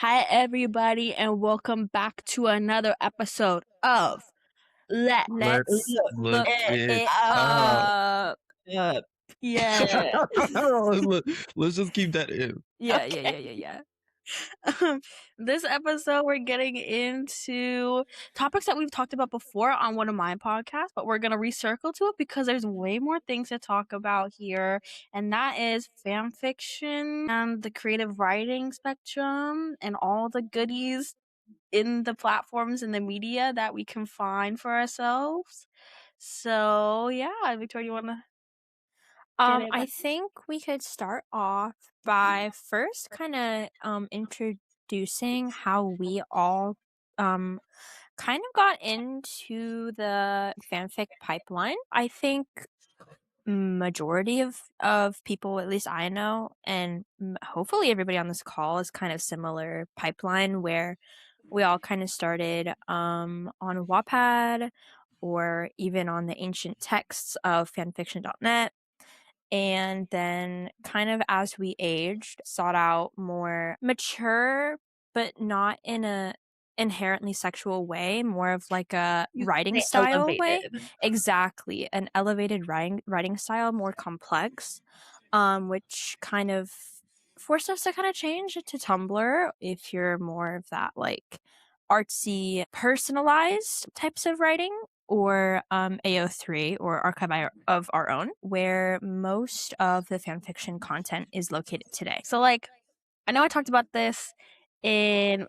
Hi, everybody, and welcome back to another episode of Let's Let's Look look It it up. Up. Yeah. Look, let's just keep that in. Yeah. This episode, we're getting into topics that we've talked about before on one of my podcasts, but we're going to recircle to it because there's way more things to talk about here. And that is fan fiction and the creative writing spectrum and all the goodies in the platforms and the media that we can find for ourselves. So, yeah, Victoria, you want to get it? I think we could start off by first kind of introducing how we all kind of got into the fanfic pipeline. I think majority of people, at least I know, and hopefully everybody on this call is kind of similar pipeline where we all kind of started on Wattpad or even on the ancient texts of fanfiction.net, and then kind of as we aged sought out more mature but not in a inherently sexual way, more of like a You could writing say style way. elevated. Exactly, an elevated writing style, more complex, which kind of forced us to kind of change to Tumblr if you're more of that like artsy personalized types of writing, or AO3 or Archive of Our Own, where most of the fanfiction content is located today. So, like, I know I talked about this in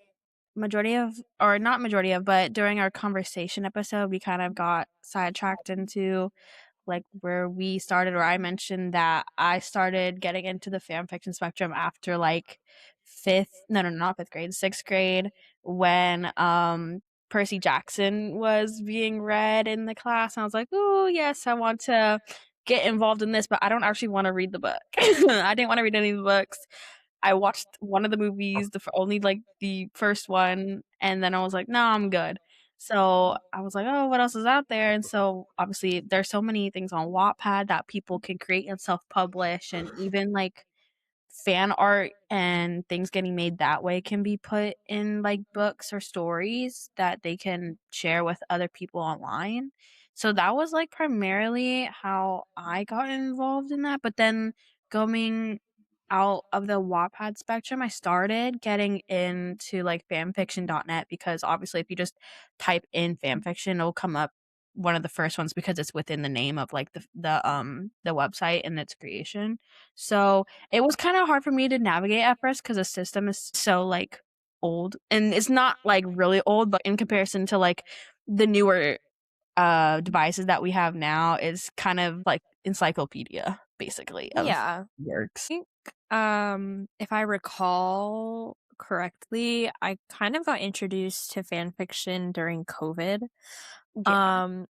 majority of, or not majority of, but during our conversation episode, we kind of got sidetracked into like where we started, or I mentioned that I started getting into the fan fiction spectrum after like not fifth grade, sixth grade, when Percy Jackson was being read in the class. And I was like, oh yes, I want to get involved in this, but I don't actually want to read the book. I didn't want to read any of the books. I watched one of the movies, only like the first one, and then I was like, no, I'm good. So I was like, oh, what else is out there? And so obviously there's so many things on Wattpad that people can create and self-publish, and even like fan art and things getting made that way can be put in like books or stories that they can share with other people online. So that was like primarily how I got involved in that. But then going out of the Wattpad spectrum, I started getting into like fanfiction.net, because obviously if you just type in fanfiction, it'll come up one of the first ones because it's within the name of like the website and its creation. So it was kind of hard for me to navigate at first because the system is so like old, and it's not like really old, but in comparison to like the newer devices that we have now, is kind of like encyclopedia basically of Yeah. works. If I recall correctly, I kind of got introduced to fan fiction during COVID. Yeah.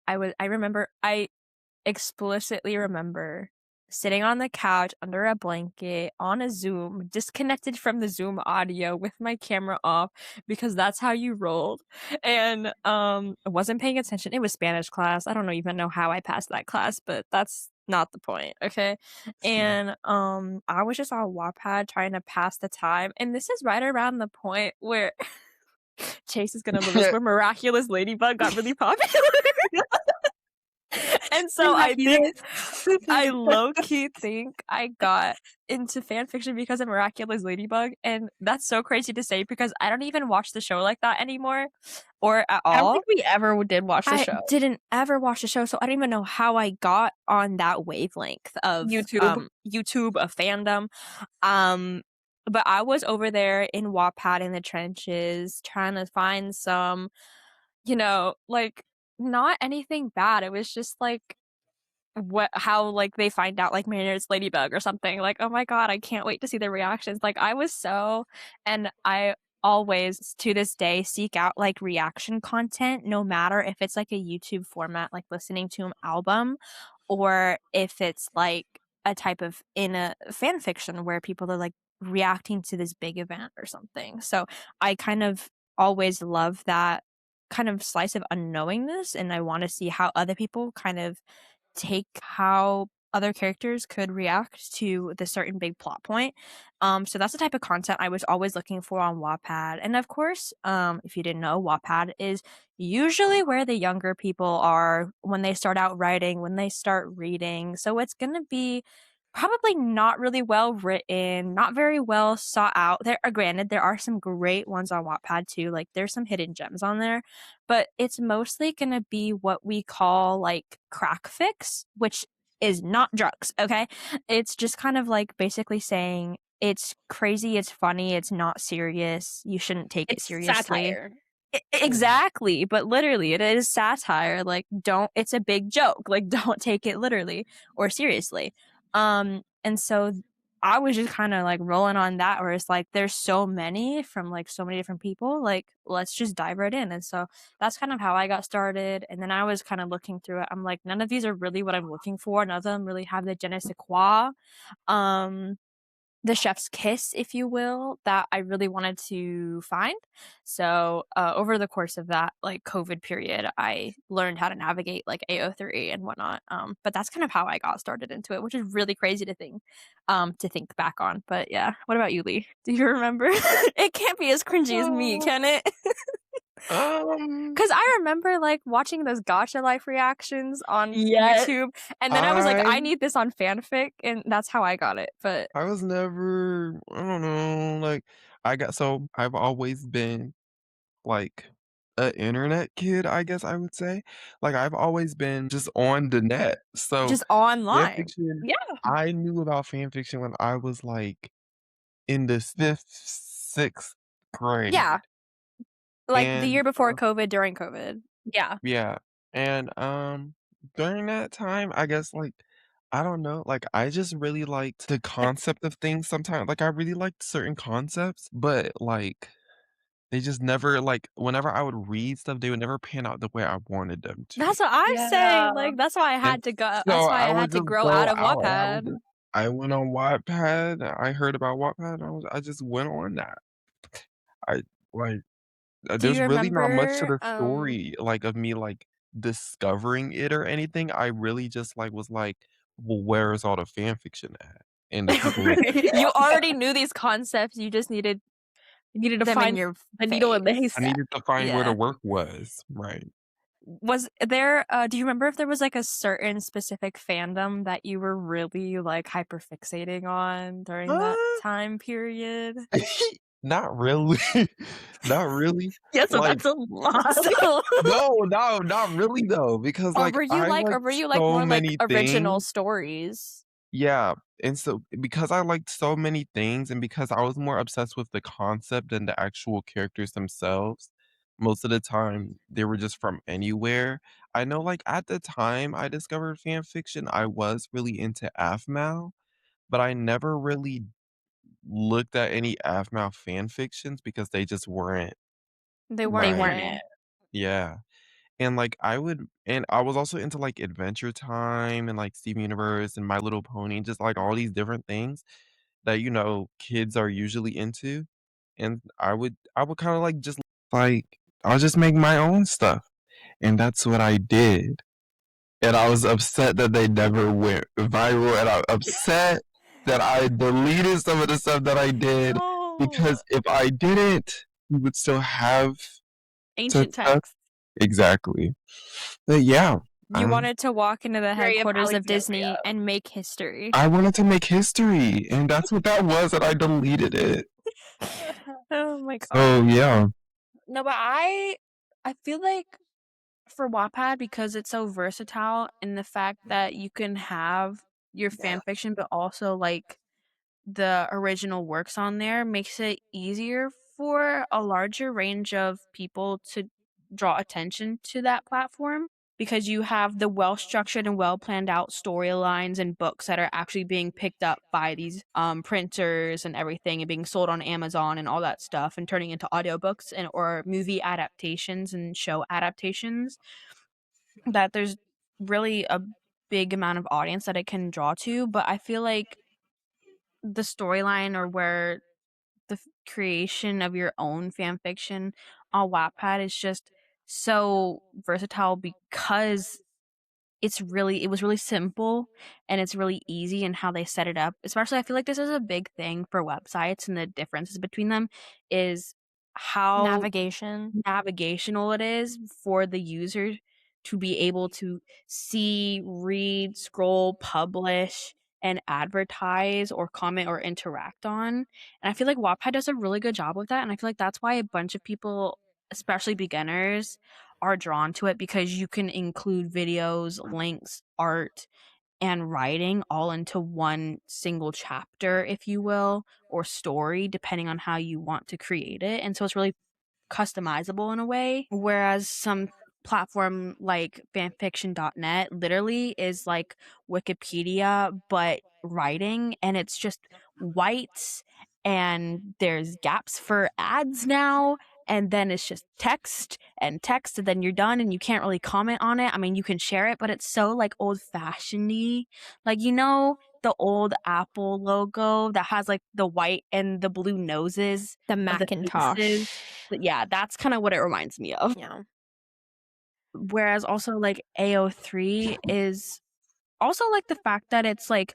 I explicitly remember sitting on the couch under a blanket on a Zoom, disconnected from the Zoom audio with my camera off because that's how you rolled. And I wasn't paying attention. It was Spanish class. I don't even know how I passed that class, but that's not the point, okay? And I was just on Wattpad trying to pass the time. And this is right around the point where Chase is gonna love this, where Miraculous Ladybug got really popular. And so I low key think I got into fan fiction because of Miraculous Ladybug, and that's so crazy to say because I don't even watch the show like that anymore, or at I don't all. think we ever did watch the I show. didn't ever watch the show, so I don't even know how I got on that wavelength of YouTube, of fandom. But I was over there in Wattpad in the trenches trying to find some, like, not anything bad. It was just like how like they find out like Maynard's Ladybug or something. Like, oh my god, I can't wait to see the reactions. Like and I always to this day seek out like reaction content, no matter if it's like a YouTube format, like listening to an album, or if it's like a type of in a fan fiction where people are like reacting to this big event or something. So I kind of always love that kind of slice of unknowingness, and I want to see how other people kind of take how other characters could react to the certain big plot point. So that's the type of content I was always looking for on Wattpad. And of course, if you didn't know, Wattpad is usually where the younger people are when they start out writing, when they start reading. So it's going to be probably not really well written, not very well sought out. There are granted, there are some great ones on Wattpad too. Like there's some hidden gems on there, but it's mostly gonna be what we call like crack fix, which is not drugs, okay? It's just kind of like basically saying it's crazy, it's funny, it's not serious, you shouldn't take it seriously. Satire. Exactly, but literally it is satire. Like don't it's a big joke. Like don't take it literally or seriously. And so I was just kind of like rolling on that where it's like there's so many from like so many different people, like let's just dive right in. And so that's kind of how I got started. And then I was kind of looking through it. I'm like, none of these are really what I'm looking for. None of them really have the je ne sais quoi. The chef's kiss, if you will, that I really wanted to find. So over the course of that like COVID period, I learned how to navigate like AO3 and whatnot. But that's kind of how I got started into it, which is really crazy to think back on. But yeah, what about you, Lee? Do you remember? It can't be as cringy as me, can it? Because I remember like watching those Gacha Life reactions on YouTube, and then I was like, I need this on fanfic, and that's how I got it. But I was never, I don't know, like I've always been like a internet kid, I guess I would say. Like I've always been just on the net. So just online. fanfiction, Yeah. I knew about fanfiction when I was like in the fifth, sixth Yeah, grade. like the And year before COVID, during COVID. Yeah. yeah. And during that time, I guess like I don't know, like I just really liked the concept of things sometimes. Like I really liked certain concepts, but like they just never like whenever I would read stuff, they would never pan out the way I wanted them to. That's what I'm saying. Yeah. Like that's why I And had to go. so That's why I I would had to just grow out go of out. Wattpad. I went on Wattpad. I heard about Wattpad. I just went on that. I like Do you there's really not much to remember? the story like of me like discovering it or anything. I really just like was like, well, where is all the fan fiction at? And the people who You already knew these concepts. You just needed You needed to them in find your the needle in the face. I haystack. needed to find where the Yeah. work was, right? Was there? Do you remember if there was like a certain specific fandom that you were really like hyper fixating on during that Uh, time period? not really. Not really. Yeah, so Like that's a lot. So, no, not really though, because like I or like were you like so more like many original things. stories? Yeah, and so because I liked so many things and because I was more obsessed with the concept than the actual characters themselves, most of the time they were just from anywhere. I know like at the time I discovered fan fiction, I was really into AFMAL, but I never really looked at any AFMAL fan fictions because they just weren't They They weren't my weren't my. it. yeah. And like I was also into like Adventure Time and like Steven Universe and My Little Pony, just like all these different things that, kids are usually into, and I would kinda, like, just like, I'll just make my own stuff, and that's what I did, and I was upset that they never went viral, and I'm upset that I deleted some of the stuff that I did, No. because if I didn't, we would still have such Ancient stuff. text. Exactly. But yeah, You um, wanted to walk into the Very of headquarters of Disney Alexandria. and make history. I wanted to make history, and that's what that was, and I deleted it. Oh my So, god. yeah. No, but I feel like for Wattpad, because it's so versatile in the fact that you can have your fan fiction, but also like the original works on there, makes it easier for a larger range of people to draw attention to that platform, because you have the well structured and well planned out storylines and books that are actually being picked up by these printers and everything, and being sold on Amazon and all that stuff, and turning into audiobooks and or movie adaptations and show adaptations, that there's really a big amount of audience that it can draw to. But I feel like the storyline, or where creation of your own fan fiction on Wattpad is just so versatile, because it was really simple and it's really easy in how they set it up. Especially, I feel like this is a big thing for websites, and the differences between them is how Navigation. navigational it is for the user to be able to see, read, scroll, publish, and advertise or comment or interact on. And I feel like Wattpad does a really good job with that. And I feel like that's why a bunch of people, especially beginners, are drawn to it, because you can include videos, links, art, and writing all into one single chapter, if you will, or story, depending on how you want to create it. And so it's really customizable in a way, whereas some platform like fanfiction.net literally is like Wikipedia but writing, and it's just white, and there's gaps for ads now, and then it's just text, and then you're done, and you can't really comment on it. I mean, you can share it, but it's so like old-fashioned-y. Like, the old Apple logo that has like the white and the blue noses The of the faces? Macintosh. But yeah, that's kinda what it reminds me of. Yeah. Whereas also, like, AO3 is also, like, the fact that it's, like,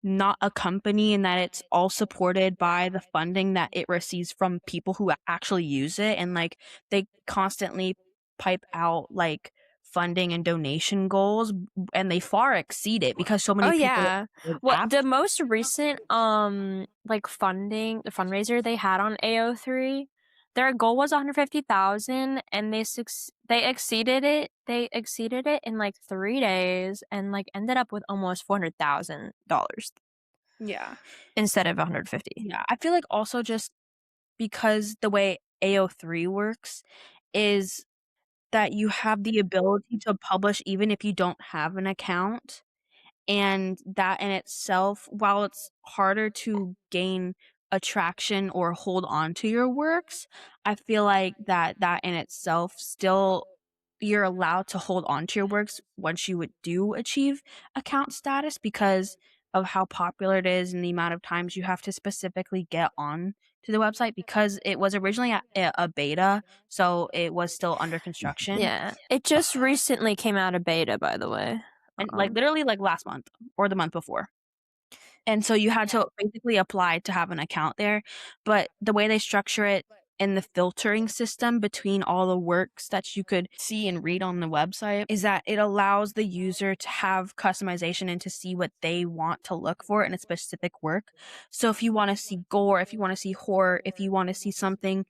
not a company, and that it's all supported by the funding that it receives from people who actually use it, and, like, they constantly pipe out, like, funding and donation goals, and they far exceed it because so Oh many people yeah. use What apps. the most recent like the fundraiser they had on AO3, their goal was 150,000 and they exceeded it. They exceeded it in like 3 days and like ended up with almost $400,000 Yeah. instead of 150. Yeah, I feel like also just because the way AO3 works is that you have the ability to publish even if you don't have an account, and that in itself, while it's harder to gain attraction or hold on to your works, I feel like that in itself still, you're allowed to hold on to your works once you would do achieve account status, because of how popular it is and the amount of times you have to specifically get on to the website, because it was originally a beta, so it was still under construction. Yeah. It just recently came out of beta, by the way. And, like, literally, like, last month or the month before. And so you had to basically apply to have an account there, but the way they structure it in the filtering system between all the works that you could see and read on the website is that it allows the user to have customization and to see what they want to look for in a specific work. So if you wanna see gore, if you wanna see horror, if you wanna see something,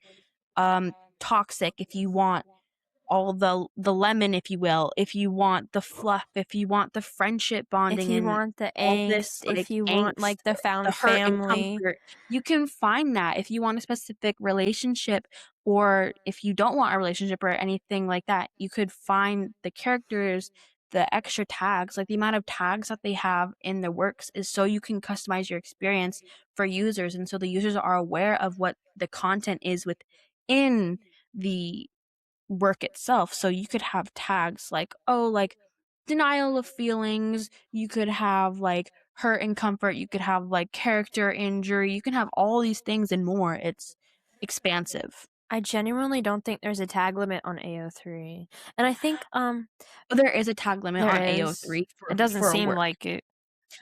toxic, if you want all the lemon, if you will, if you want the fluff, if you want the friendship If bonding you and want the all this, angst, like, if you want angst, like the the found hurt and family. comfort, you can find that. If you want a specific relationship, or if you don't want a relationship or anything like that, you could find the characters, the extra tags, like, the amount of tags that they have in the works is so you can customize your experience for users, and so the users are aware of what the content is within the work itself. So you could have tags like, oh, like, denial of feelings, you could have like hurt and comfort, you could have like character injury, you can have all these things and more. It's expansive. I genuinely don't think there's a tag limit on AO3. And I think But there is a tag limit there on is. AO3 It for doesn't a seem work. like it.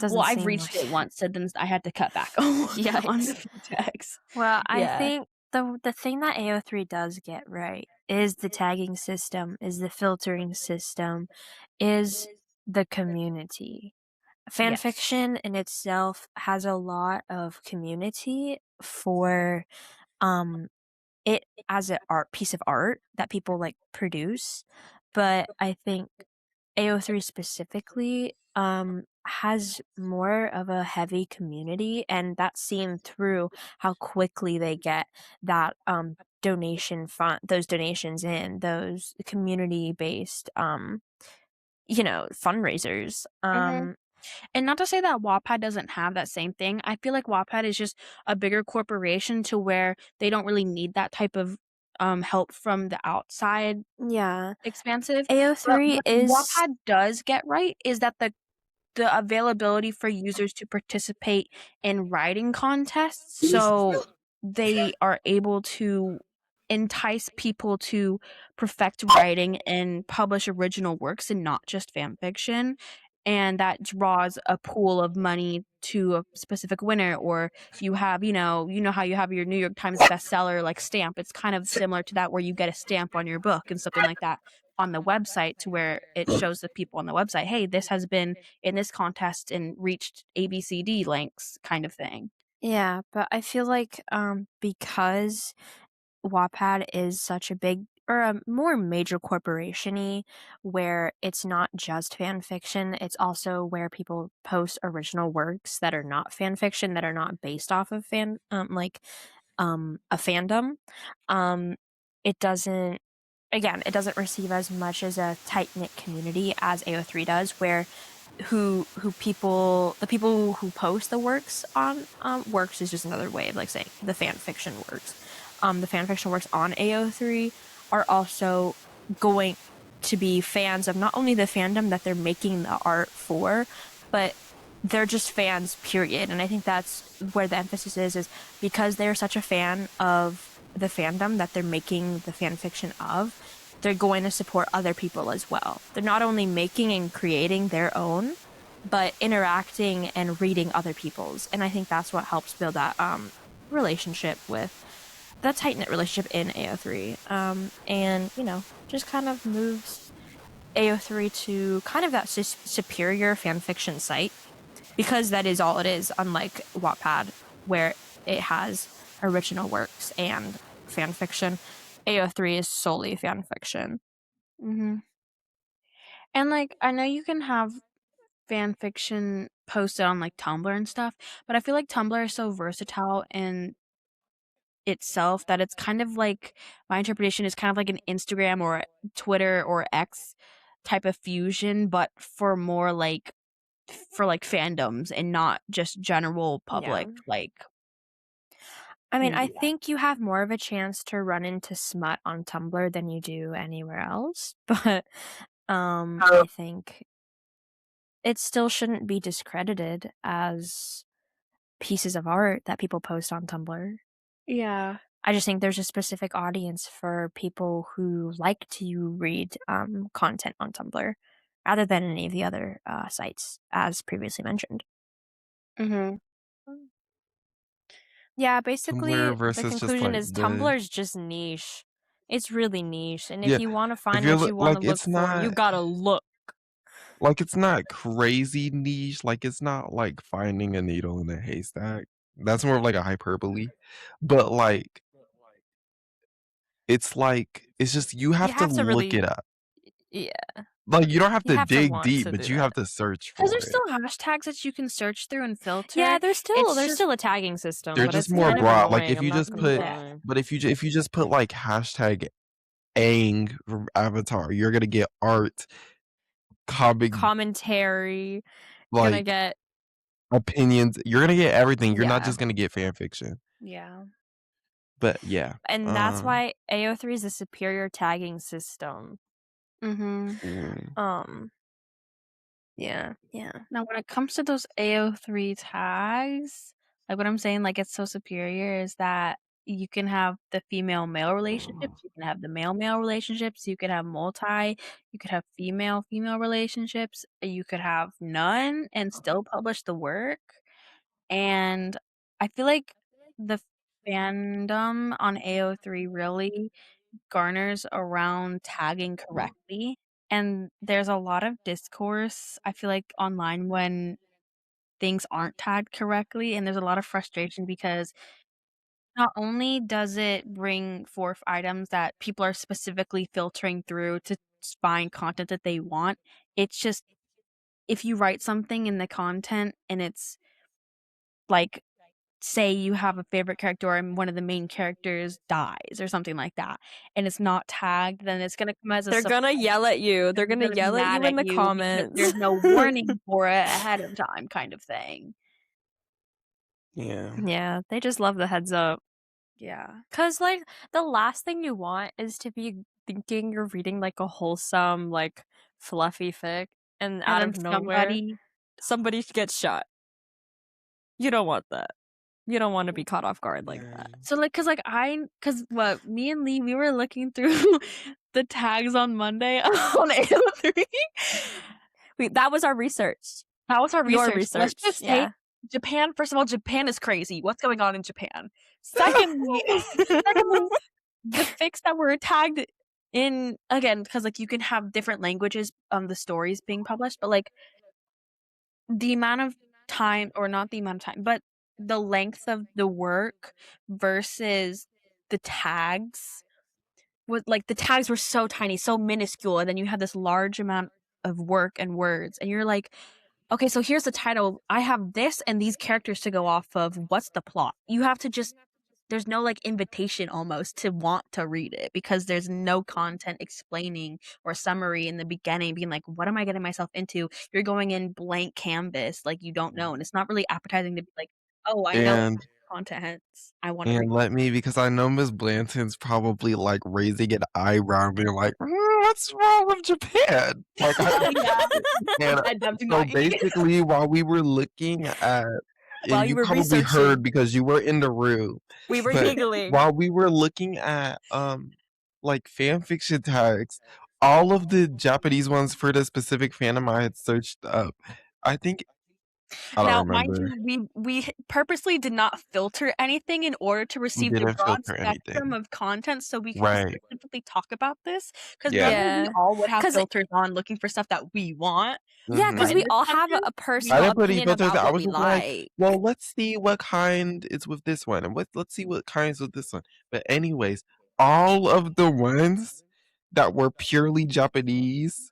Well, Doesn't I've seem reached like it once, so then I had to cut back on Yikes. a few tags. Well, I Yeah. think the thing that AO3 does get right is the tagging system, is the filtering system, is the community. Yes. Fanfiction in itself has a lot of community for um it as a art piece of art that people like produce, but I think AO3 specifically has more of a heavy community, and that's seen through how quickly they get that donation fund, those donations in, those community based fundraisers. Mhm. And not to say that Wattpad doesn't have that same thing. I feel like Wattpad is just a bigger corporation to where they don't really need that type of help from the outside Yeah. expansive. But AO3 what is Wattpad does get right is that the availability for users to participate in writing contests, so they are able to entice people to perfect writing and publish original works and not just fan fiction, and that draws a pool of money to a specific winner. Or you have, how you have your New York Times bestseller like stamp. It's kind of similar to that, where you get a stamp on your book and something like that on the website, to where it shows the people on the website, hey, this has been in this contest and reached ABCD links, kind of thing. Yeah, but I feel like because Wattpad is such a big or a more major corporation-y, where it's not just fan fiction, it's also where people post original works that are not fan fiction, that are not based off of a fandom. Um, it doesn't Again, it doesn't receive as much as a tight-knit community as AO3 does, where the people who post the works on works is just another way of like saying the fan fiction works. The fan fiction works on AO3 are also going to be fans of not only the fandom that they're making the art for, but they're just fans, period. And I think that's where the emphasis is because they're such a fan of the fandom that they're making the fan fiction of, they're going to support other people as well. They're not only making and creating their own, but interacting and reading other people's. And I think that's what helps build that relationship with the tight-knit relationship in AO3. And, just kind of moves AO3 to kind of that superior fanfiction site, because that is all it is, unlike Wattpad, where it has original works and fanfiction. AO3 is solely fanfiction. Mm-hmm. And like, I know you can have fan fiction posted on like Tumblr and stuff, but I feel like Tumblr is so versatile in itself that it's kind of like, my interpretation is kind of like an Instagram or Twitter or X type of fusion, but for more like for like fandoms and not just general public. Yeah. Like, I mean, I think you have more of a chance to run into smut on Tumblr than you do anywhere else, but I think it still shouldn't be discredited as pieces of art that people post on Tumblr. yeah. I just think there's a specific audience for people who like to read content on Tumblr rather than any of the other sites, as previously mentioned. Mm-hmm. Yeah, basically, Tumblr the versus just conclusion like is the Tumblr's just niche. It's really niche, and if yeah. you want to I find what feel you want to like look for, you gotta look. it's not crazy niche. Like it's not like finding a needle in a haystack. That's more of like a hyperbole. But it's just you You have to have to look really, it up. yeah, Like you don't have you to have to dig want deep, to but do you that. have to search Because for there's it. still hashtags that you can search through and Yeah, filter. there's It's just still a tagging system, They're but just it's more kind of broad. Like annoying. if I'm you not just gonna put, yeah. lie. but if you just put like hashtag Aang from Avatar, you're gonna get art, comic, Commentary, gonna like get opinions. You're gonna get everything. You're not yeah, just gonna get fan fiction. Yeah. But yeah, and that's why AO3 is a superior tagging system. Mm-hmm. mm, Um, yeah. Now, when it comes to those AO3 tags, like what I'm saying, like it's so superior is that you can have the female male relationships, you can have the male male relationships, you could have multi, you could have female female relationships, you could have none and still publish the work. And I feel like the fandom on AO3 really garners around tagging correctly. And there's a lot of discourse, I feel like, online when things aren't tagged correctly, and there's a lot of frustration because not only does it bring forth items that people are specifically filtering through to find content that they want, it's just, if you write something in the content and it's like, say you have a favorite character and one of the main characters dies or something like that, and it's not tagged, then it's gonna come as a They're surprise. gonna yell at you. They're They're gonna gonna be yell at mad you in at the you because comments. there's no warning for it ahead of time, kind of thing. yeah. Yeah, they just love the heads up. Yeah. 'Cause, like, the last thing you want is to be thinking you're reading, like, a wholesome, like, fluffy fic, and And out then of nowhere, somebody somebody gets shot. You don't want that. You don't want to be caught off guard like that. So like, cause what me and Lee, we were looking through the tags on Monday on AO3. That was our research. That was our Your research. Let's just say yeah. Japan. First of all, Japan is crazy. What's going on in Japan? Secondly, the fics that were tagged in again, because like you can have different languages the stories being published, but like the amount of time, or not the amount of time, but the length of the work versus the tags like the tags were so tiny, so minuscule, and then you have this large amount of work and words, and you're like, okay, so here's the title. I have this and these characters to go off of. What's the plot? You have to just there's no like invitation almost to want to read it because there's no content explaining or summary in the beginning being like, what am I getting myself into? You're going in blank canvas, like you don't know, and it's not really appetizing to be like, oh, I know And content, I want to read. let me, because I know Miss Blanton's probably like raising an eyebrow and being like, what's wrong with Japan? Like, and so basically, while we were looking at, while and you you were probably researching, heard because you were in the room, we were but giggling while we were looking at like fanfiction tags, all of the Japanese ones for the specific fandom I had searched up, I think. I don't remember. Mind you, we purposely did not filter anything in order to receive the broad spectrum of content, so we can specifically talk about this. Because normally we all would have filters on looking for stuff that we want. Yeah, because we all have a personal opinion about what we like. Well, let's see what kind is with this one, and let's see what kind is with this one. But anyways, all of the ones that were purely Japanese,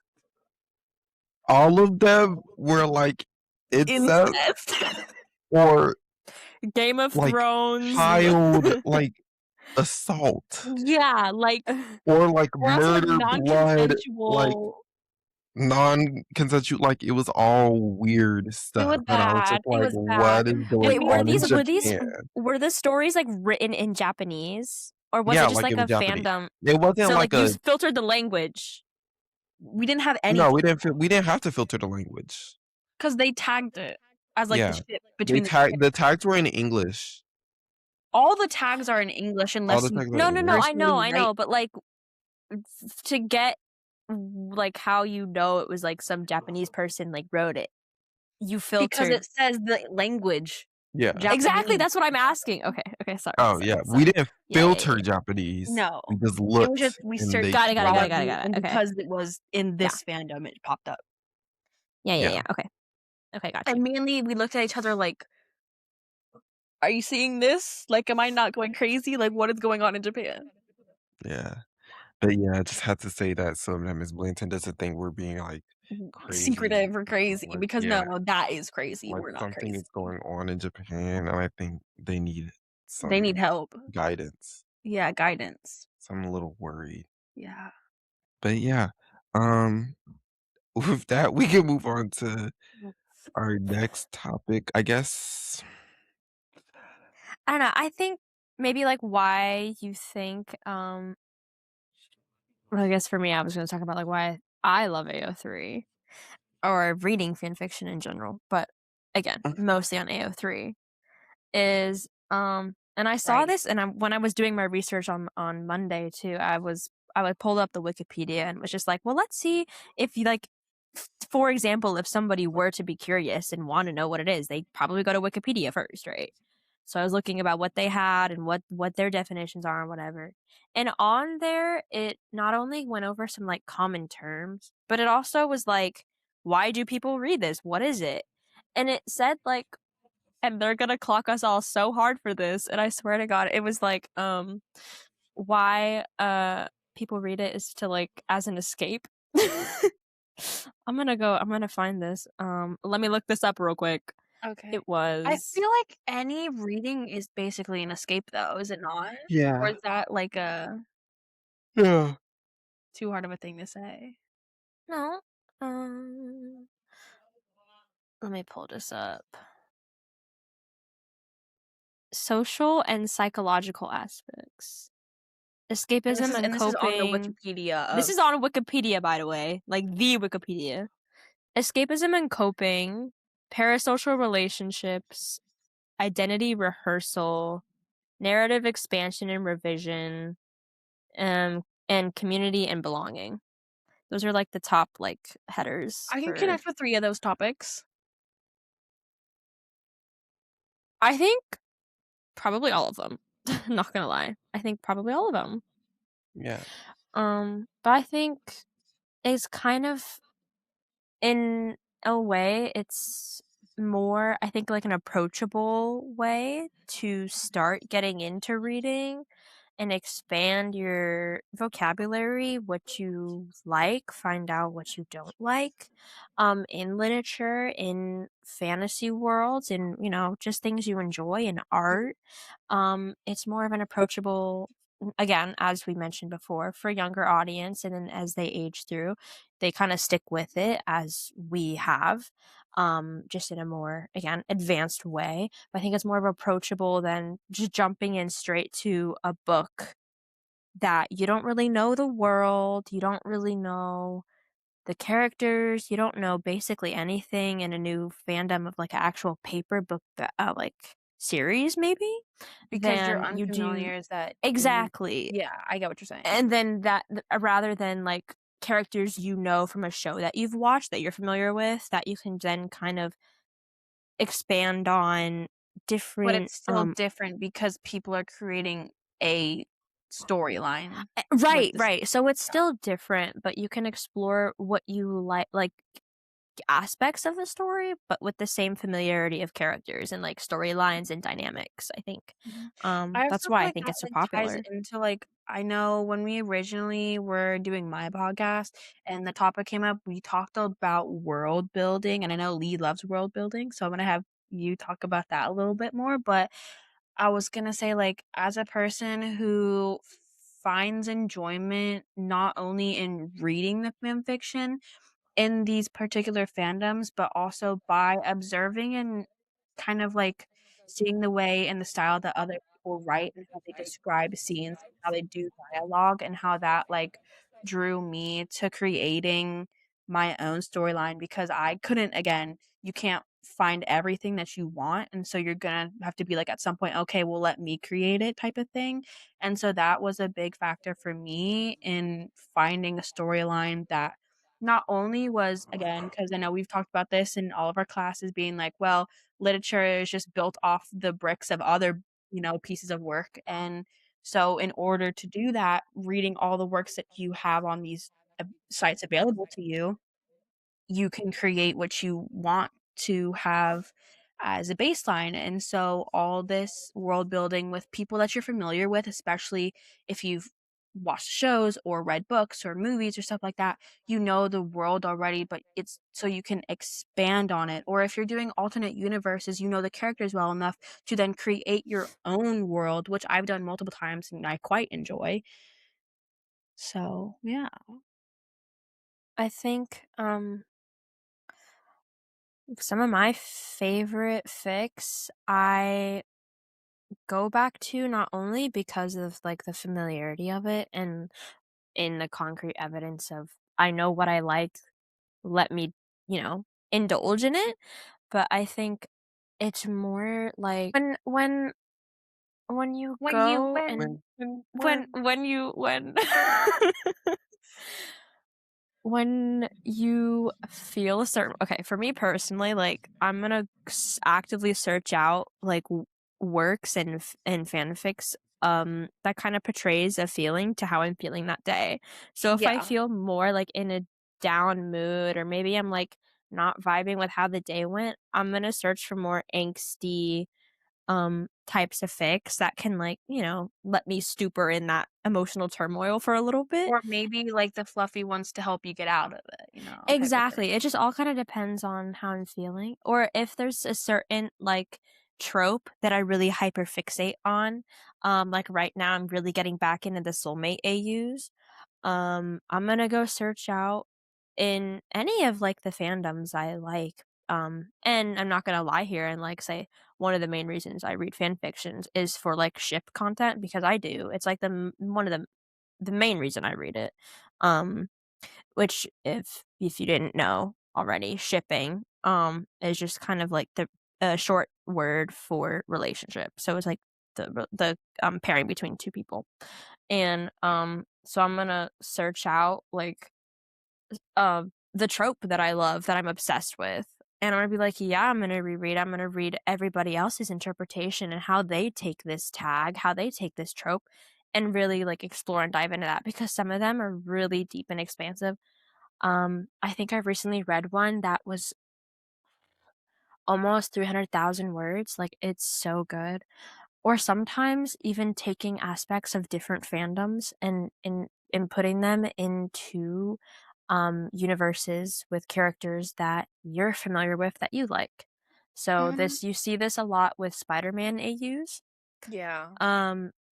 all of them were like incest or Game of Thrones, child like assault. Yeah, like or like murder, blood, like non-consensual. Like it was all weird stuff. And I was just like, what is going on in Japan? Were the stories like written in Japanese, or was it just like a fandom? It wasn't so like you filtered the language. We didn't have any. No, we didn't have to filter the language because they tagged it as like the shit between the tags were in English. All the tags are in English unless no, I know, but like to get like how you know it was like some Japanese person like wrote it, you filtered because it says the language. Yeah, Japanese. Exactly. That's what I'm asking. Okay, sorry. Oh yeah, we didn't filter Japanese. No, we just looked. It was just we searched. Got it. And because it was in this fandom, it popped up. Yeah. Okay, gotcha. And mainly, we looked at each other like, "Are you seeing this? Like, am I not going crazy? Like, what is going on in Japan?" Yeah. But yeah, I just had to say that so that Ms. Blanton doesn't think we're being like crazy. Secretive or crazy, because no, that is crazy. Like we're not something crazy. is going on in Japan, and I think they need help. Guidance. Yeah, guidance. So I'm a little worried. Yeah. But yeah, with that, we can move on to our next topic, I guess. I don't know. I think maybe like why you think well, I guess for me, I was going to talk about like why I love AO3 or reading fanfiction in general, but again, mostly on AO3 is and I saw this, and when I was doing my research on Monday too, I pulled up the Wikipedia and was just like, well, let's see if you like, for example, if somebody were to be curious and want to know what it is, they probably go to Wikipedia first, right? So I was looking about what they had and what their definitions are and whatever. And on there, it not only went over some like common terms, but it also was like, why do people read this? What is it? And it said like, and they're gonna clock us all so hard for this. And I swear to God, it was like, why people read it is to like as an escape. I'm gonna find this. Let me look this up real quick. Okay. It was. I feel like any reading is basically an escape, though, is it not? Yeah. Or is that like a too hard of a thing to say? No. Let me pull this up. Social and psychological aspects. Escapism and coping. This is on the Wikipedia. This is on Wikipedia, by the way. Like the Wikipedia. Escapism and coping, parasocial relationships, identity rehearsal, narrative expansion and revision, and community and belonging. Those are, like, the top, like, headers I can for connect with 3 of those topics. I think probably all of them. Not gonna lie. I think probably all of them. Yeah. But I think it's kind of in a way, it's more, I think, like, an approachable way to start getting into reading and expand your vocabulary, what you like, find out what you don't like, in literature, in fantasy worlds, and, just things you enjoy in art. It's more of an approachable, again, as we mentioned before, for a younger audience, and then as they age through, they kind of stick with it as we have, just in a more, again, advanced way. But I think it's more of approachable than just jumping in straight to a book that you don't really know the world, you don't really know the characters, you don't know basically anything in a new fandom of, like, an actual paper book that, like, series maybe, Because you're than you do. unfamiliar is that you Exactly. Yeah, I get what you're saying. And then rather than, like, characters you know from a show that you've watched that you're familiar with, that you can then kind of expand on But different, it's still different because people are creating a storyline with right, this. right. So it's Yeah. still different, but you can explore what you like aspects of the story, but with the same familiarity of characters and, like, storylines and dynamics, I think. Mhm. I That's also why feel I like think that, it's so like, ties popular. into, like, I know when we originally were doing my podcast and the topic came up, we talked about world building, and I know Lee loves world building, so I'm gonna have you talk about that a little bit more, but I was gonna say, like, as a person who finds enjoyment not only in reading the fan fiction in these particular fandoms, but also by observing and kind of, like, seeing the way and the style that other people write and how they describe scenes, how they do dialogue, and how that, like, drew me to creating my own storyline because I couldn't again, you can't find everything that you want, and so you're gonna have to be like, at some point, "Okay, well, let me create it," type of thing, and so that was a big factor for me in finding a storyline that not only was again, because I know we've talked about this in all of our classes being like, well, literature is just built off the bricks of other, pieces of work, and so in order to do that, reading all the works that you have on these, sites available to you, you can create what you want to have as a baseline. And so all this world building with people that you're familiar with, especially if you've watched shows or read books or movies or stuff like that, you know the world already, but it's so you can expand on it. Or if you're doing alternate universes, you know the characters well enough to then create your own world, which I've done multiple times and I quite enjoy. So, yeah. I think, some of my favorite fics, I go back to not only because of, like, the familiarity of it and in the concrete evidence of I know what I like, let me, indulge in it, but I think it's more like when you When you go and when when you feel a certain, okay, for me personally, like, I'm gonna actively search out, like, works and fanfics, that kind of portrays a feeling to how I'm feeling that day. So if I Yeah. feel more, like, in a down mood, or maybe I'm, like, not vibing with how the day went, I'm gonna search for more angsty, types of fics that can, like, let me stupor in that emotional turmoil for a little bit. Or maybe, like, the fluffy ones to help you get out of it, type of Exactly, thing. it just all kinda depends on how I'm feeling, or if there's a certain, like, trope that I really hyperfixate on, like, right now, I'm really getting back into the soulmate AUs, I'm gonna go search out in any of, like, the fandoms I like, and I'm not gonna lie here and, like, say one of the main reasons I read fan fictions is for, like, ship content, because I do, it's, like, one of the main reason I read it, um which if you didn't know already, shipping, is just kind of like the a short word for relationship. So it's like the pairing between two people. And so I'm gonna search out like the trope that I love, that I'm obsessed with. And I'm gonna be like, yeah, I'm gonna read everybody else's interpretation and how they take this tag, how they take this trope, and really like explore and dive into that, because some of them are really deep and expansive. I think I've recently read one that was almost 300,000 words. Like, it's so good. Or sometimes even taking aspects of different fandoms and putting them into universes with characters that you're familiar with, that you like. So you see this a lot with Spider-Man AUs. Yeah.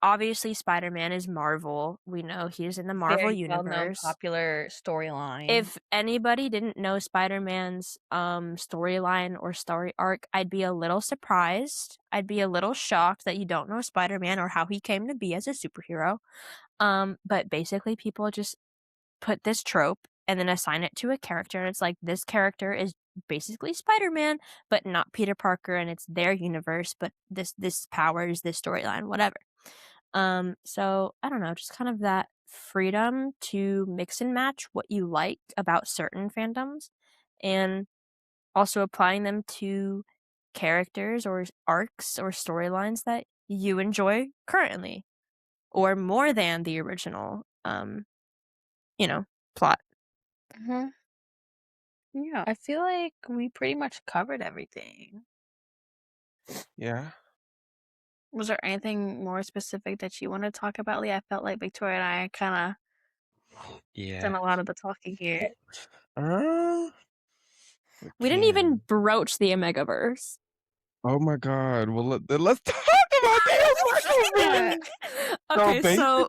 Obviously Spider-Man is Marvel. We know he's in the Marvel Very well-known, universe. popular storyline. If anybody didn't know Spider-Man's storyline or story arc, I'd be a little surprised. I'd be a little shocked that you don't know Spider-Man or how he came to be as a superhero. But basically people just put this trope and then assign it to a character, and it's like, this character is basically Spider-Man, but not Peter Parker, and it's their universe, but this powers, this storyline, whatever. So I don't know, just kind of that freedom to mix and match what you like about certain fandoms, and also applying them to characters or arcs or storylines that you enjoy currently, or more than the original, plot. Mm-hmm. Yeah, I feel like we pretty much covered everything. Yeah. Was there anything more specific that you want to talk about, Lee? I felt like Victoria and I kind of done a lot of the talking here. We didn't even broach the Omegaverse. Oh my god. Well, then let's talk about the Omegaverse. Okay, so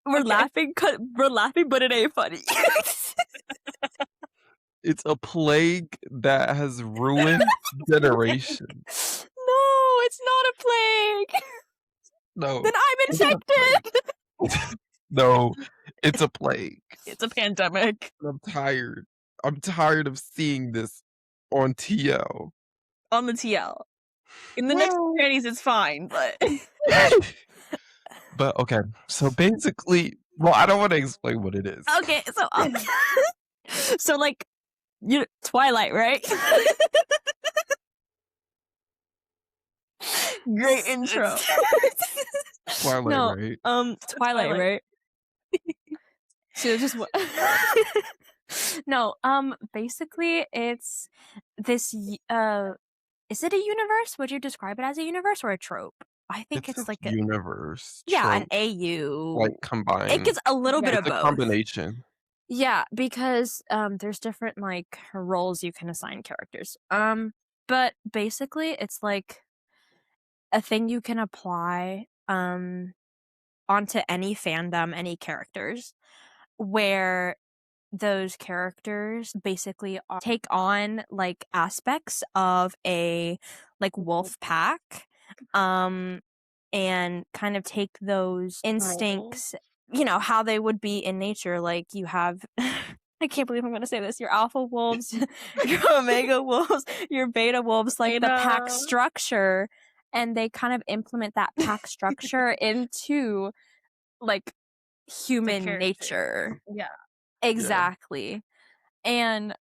we're laughing, but it ain't funny. It's a plague that has ruined generations. No, it's not a plague. No. Then I'm infected. No, it's a plague. It's a pandemic. I'm tired. I'm tired of seeing this on TL. On the TL. In the next panties, it's fine, but But okay, so basically, well, I don't want to explain what it is. Okay, so like, Twilight, right? Great intro. Twilight, right? Twilight, right? So just what? No, basically it's this, is it a universe? Would you describe it as a universe or a trope? I think it's like a universe. Yeah, an trope, AU. like combined. It gets a little bit of It's a both. combination. Yeah, because there's different like roles you can assign characters. But basically it's like a thing you can apply onto any fandom, any characters, where those characters basically take on like aspects of a like wolf pack, and kind of take those instincts, how they would be in nature. Like, you have I can't believe I'm going to say this, your alpha wolves, your omega wolves, your beta wolves, like the pack structure, and they kind of implement that pack structure into like human nature. Yeah. Exactly. And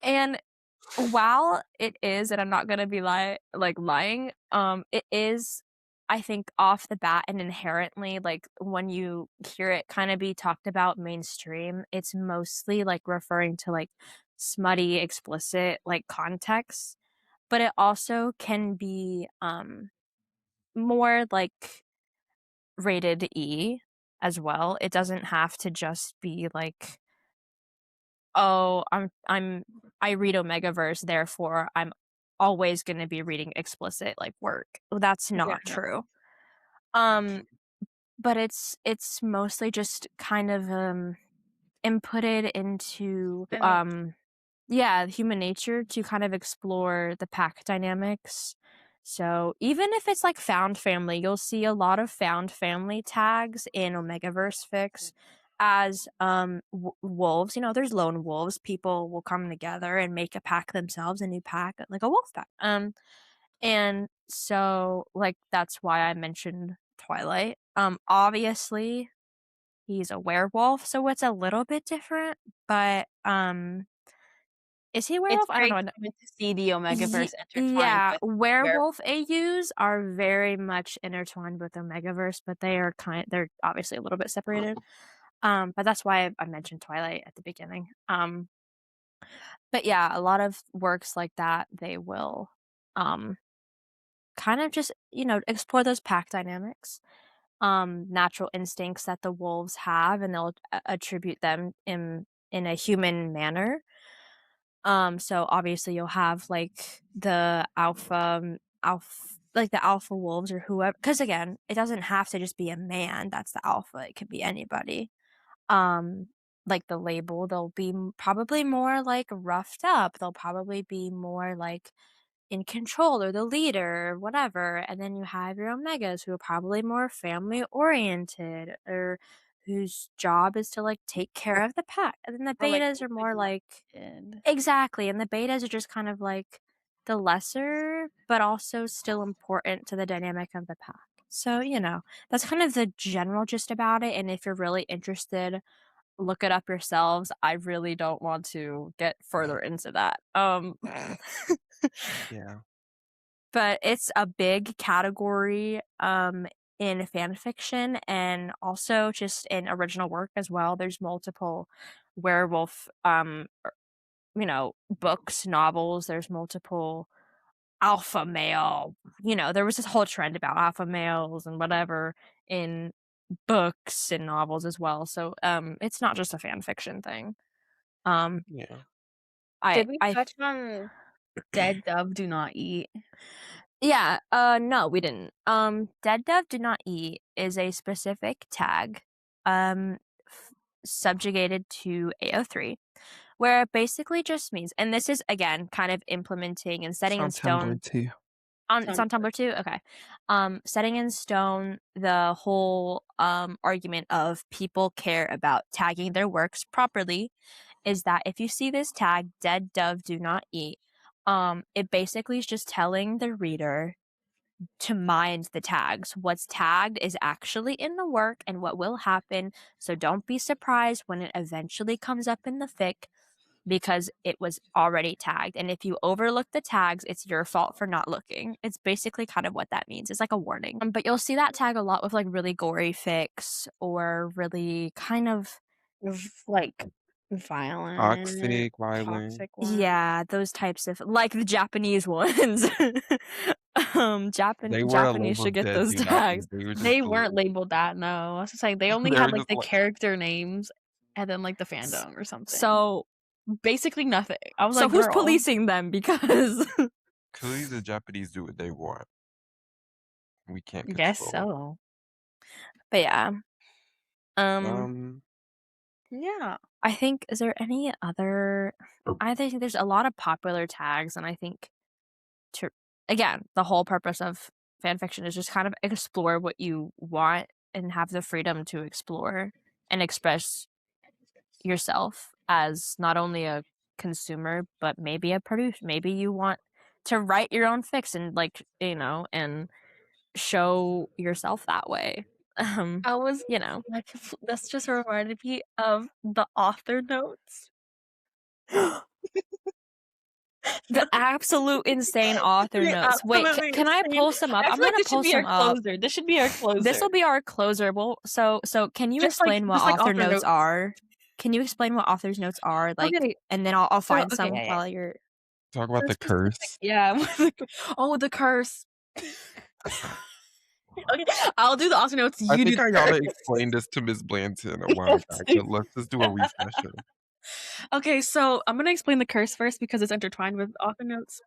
and while it is, and I'm not gonna be lying, it is, I think, off the bat and inherently, like, when you hear it kind of be talked about mainstream, it's mostly like referring to like smutty, explicit like context, but it also can be more like rated E as well. It doesn't have to just be like, oh, I read Omegaverse, therefore I'm always going to be reading explicit like work. That's not true. But it's mostly just kind of inputted into human nature to kind of explore the pack dynamics. So even if it's like found family, you'll see a lot of found family tags in Omegaverse fics. as wolves, you know, there's lone wolves. People will come together and make a pack themselves, a new pack, like a wolf pack. And so like that's why I mentioned Twilight. Obviously he's a werewolf, so it's a little bit different, but is he a It's werewolf? I don't very know. common to see the Omegaverse intertwined Yeah, with werewolf AUs are very much intertwined with Omegaverse, but they're obviously a little bit separated. But that's why I mentioned Twilight at the beginning. But yeah, a lot of works like that, they will kind of just, you know, explore those pack dynamics, natural instincts that the wolves have, and they'll attribute them in a human manner. So obviously you'll have like the alpha wolves or whoever, because again, it doesn't have to just be a man that's the alpha. It could be anybody. Like the label, they'll be probably more like roughed up. They'll probably be more like in control or the leader or whatever. And then you have your omegas who are probably more family oriented or whose job is to like take care of the pack. And then the Or like betas are more like kid. exactly. And the betas are just kind of like the lesser, but also still important to the dynamic of the pack. So, you know, that's kind of the general gist about it. And if you're really interested, look it up yourselves. I really don't want to get further into that. Yeah. But it's a big category in fan fiction and also just in original work as well. There's multiple werewolf you know, books, novels. There's multiple alpha male. You know, there was this whole trend about alpha males and whatever in books and novels as well. So it's not just a fan fiction thing. Yeah. Did we I touch on Dead Dove Do Not Eat? Yeah, no, we didn't. Dead Dove Do Not Eat is a specific tag, subjugated to AO3, where it basically just means, and this is again kind of implementing and It's setting in on stone. Tumblr too. It's on Tumblr too. Okay, setting in stone the whole argument of people care about tagging their works properly is that if you see this tag, Dead Dove Do Not Eat, it basically is just telling the reader to mind the tags. What's tagged is actually in the work and what will happen. So don't be surprised when it eventually comes up in the fic because it was already tagged. And if you overlook the tags, it's your fault for not looking. It's basically kind of what that means. It's like a warning. But you'll see that tag a lot with like really gory fics or really kind of Like violent, Violent. toxic ones. yeah, those types of like the Japanese ones. They were a Japanese should labeled get dead those do not tags. eat. They were just They weren't deleted. labeled that, no. I was just saying they only They had were like just the like character names and then like the fandom or something. So basically nothing. I was so like, who's girl. policing them? Because clearly the Japanese do what they want. We can't Guess control. so. but yeah. Yeah. I think is there any other I think there's a lot of popular tags and I think to again, the whole purpose of fan fiction is just kind of explore what you want and have the freedom to explore and express yourself as not only a consumer but maybe a producer. Maybe you want to write your own fics and like, you know, and show yourself that way. I was You know. like that's just reminded me of the author notes. The absolute insane author You're notes. Wait, absolutely can I insane. pull some up? I I'm feel like gonna this should pull be our some up. closer. This should be our closer. This will be our closer. Well, so can you Just like explain what author author notes notes. are? Can you explain what author's notes are? Like, Okay. and then I'll So find okay, some yeah. while you're. Talk about the curse. Yeah. Oh, the curse. Okay, I'll do the author notes. I You do think the I curse. gotta explain this to Miss Blanton a while back, but let's just do a refresher. Okay, so I'm gonna explain the curse first because it's intertwined with author notes.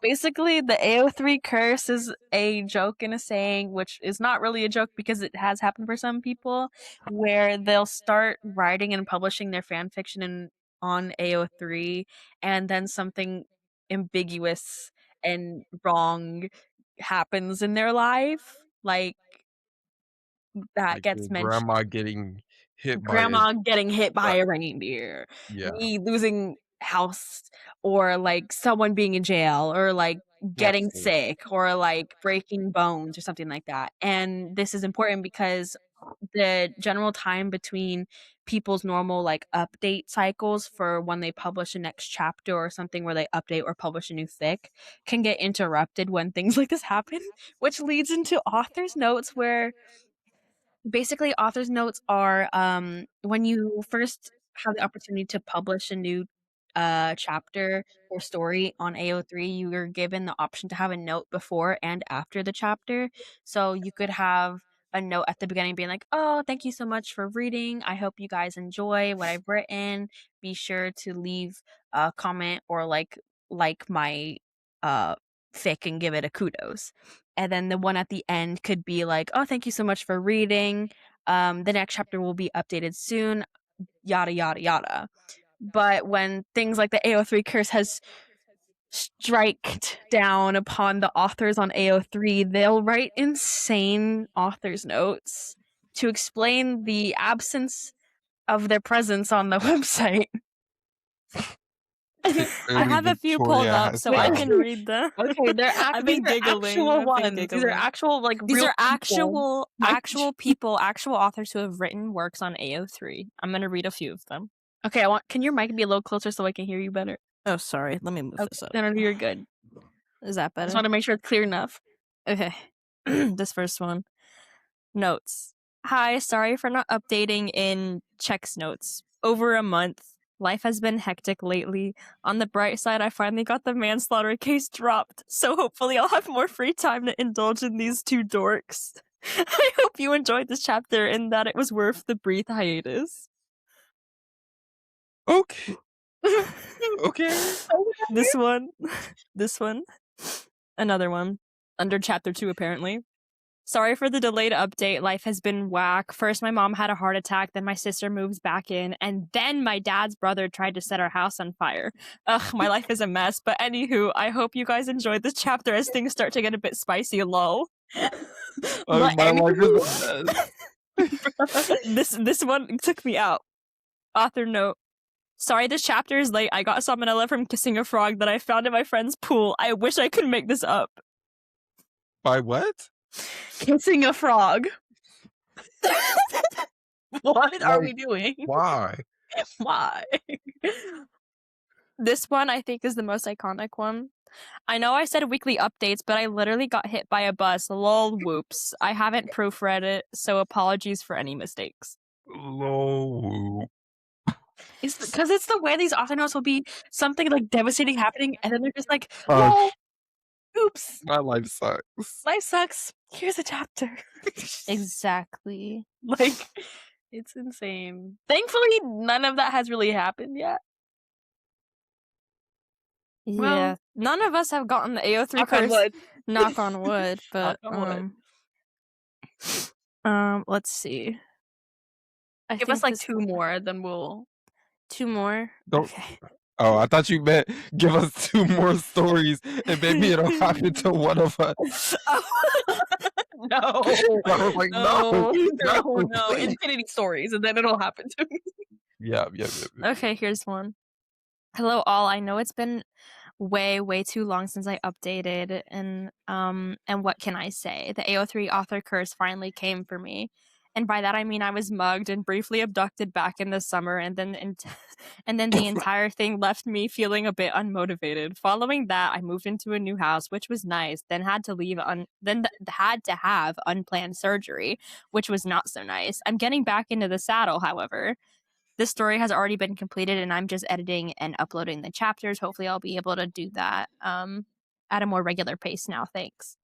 Basically, the AO3 curse is a joke and a saying, which is not really a joke because it has happened for some people, where they'll start writing and publishing their fan fiction on AO3, and then something ambiguous and wrong happens in their life, like that Like gets your mentioned. grandma getting hit by grandma getting hit by a reindeer, me losing house, or like someone being in jail, or like getting sick, or like breaking bones or something like that. And this is important because the general time between people's normal like update cycles for when they publish a next chapter or something where they update or publish a new fic can get interrupted when things like this happen, which leads into author's notes, where basically author's notes are when you first have the opportunity to publish a new chapter or story on AO3, you are given the option to have a note before and after the chapter. So you could have a note at the beginning being like, oh, thank you so much for reading, I hope you guys enjoy what I've written, be sure to leave a comment or like my fic and give it a kudos. And then the one at the end could be like, oh, thank you so much for reading, the next chapter will be updated soon, yada yada yada. But when things like the AO3 curse has striked down upon the authors on AO3, they'll write insane author's notes to explain the absence of their presence on the website. I have a few pulled up, so I can read them. Okay, I've been giggling. Actual ones. These are actual like these real are actual people. actual authors who have written works on AO3. I'm gonna read a few of them. Okay, can your mic be a little closer so I can hear you better? Oh, sorry. Let me move this up. No, you're good. Is that better? Just want to make sure it's clear enough. Okay. This first one. Notes. Hi, sorry for not updating in checks notes. Over a month. Life has been hectic lately. On the bright side, I finally got the manslaughter case dropped, so hopefully I'll have more free time to indulge in these two dorks. I hope you enjoyed this chapter and that it was worth the brief hiatus. Okay. Okay. This one. Another one. Under chapter 2, apparently. Sorry for the delayed update. Life has been whack. First, my mom had a heart attack, then my sister moves back in, and then my dad's brother tried to set our house on fire. Ugh, my life is a mess. But anywho, I hope you guys enjoyed this chapter as things start to get a bit spicy, lol. My life is a mess. This one took me out. Author note. Sorry this chapter is late. I got salmonella from kissing a frog that I found in my friend's pool. I wish I could make this up. By what? Kissing a frog. What are we doing? Why? Why? This one I think is the most iconic one. I know I said weekly updates, but I literally got hit by a bus. Lol, whoops. I haven't proofread it, so apologies for any mistakes. Lol. It's because it's the way these author notes will be something like devastating happening, and then they're just like, lol, oops. My life sucks. Life sucks. Here's a chapter. Exactly. Like, it's insane. Thankfully, none of that has really happened yet. Yeah. Well, none of us have gotten the AO3 knock curse. on wood. Knock on wood. But Knock on let's see. Give us like 2 more, then we'll 2 more. Don't. Okay. Oh, I thought you meant give us 2 more stories and maybe it'll happen to one of us. No. I was like, no. Infinity stories, and then it'll happen to me. Yeah. Okay, here's one. Hello all. I know it's been way too long since I updated, and what can I say? The AO3 author curse finally came for me. And by that I mean I was mugged and briefly abducted back in the summer, and then the entire thing left me feeling a bit unmotivated. Following that, I moved into a new house, which was nice. Then had to have unplanned surgery, which was not so nice. I'm getting back into the saddle, however. This story has already been completed, and I'm just editing and uploading the chapters. Hopefully, I'll be able to do that at a more regular pace now. Thanks.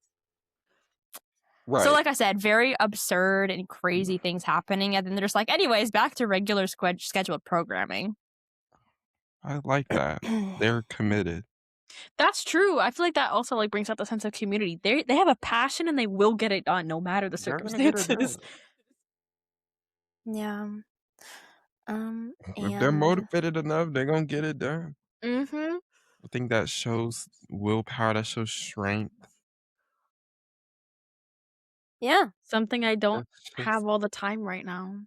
Right. So like I said, very absurd and crazy things happening, and then they're just like, anyways, back to regular scheduled programming. I like that. They're committed. That's true. I feel like that also like brings out the sense of community. They have a passion and they will get it done no matter the circumstances. Yeah. If they're motivated enough, they're gonna get it done. Mm-hmm. I think that shows willpower, that shows strength. Yeah. Something I don't have all the time right now.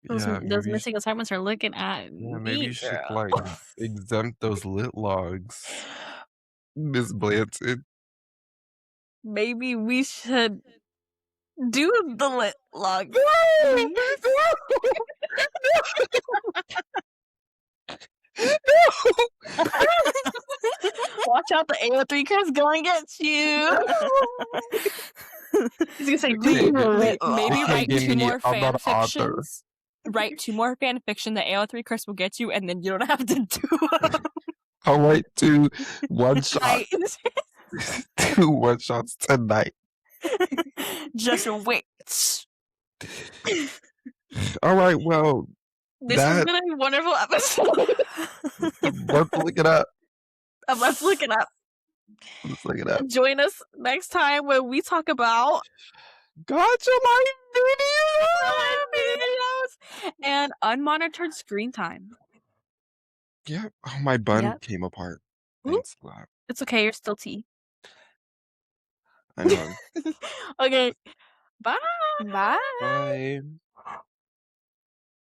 Those Yeah, those maybe you missing assignments are looking at maybe you me, should, girl. like, exempt those lit logs, Miss Blanton. Maybe we should do the lit log. No! please. No! Watch out, the AO3 card's gonna get you. He's gonna say, You do can't the get lit Maybe you log. can't write get 2 me. more I'm not fan an author. fictions. Write 2 more fan fiction. The AO3 curse will get you, and then you don't have to do them. I'll write 2 one-shot Right. 2 one-shots tonight. Just wait. Alright, well, This has that been a wonderful episode. let's look it up. Let's look it up. Let's look it up. Join us next time when we talk about Gotcha live videos and unmonitored screen time. Yeah. Oh, my bun Yep. came apart. Ooh. Thanks, Glad. It's okay, you're still tea. I know. Okay. Bye. Bye. Bye.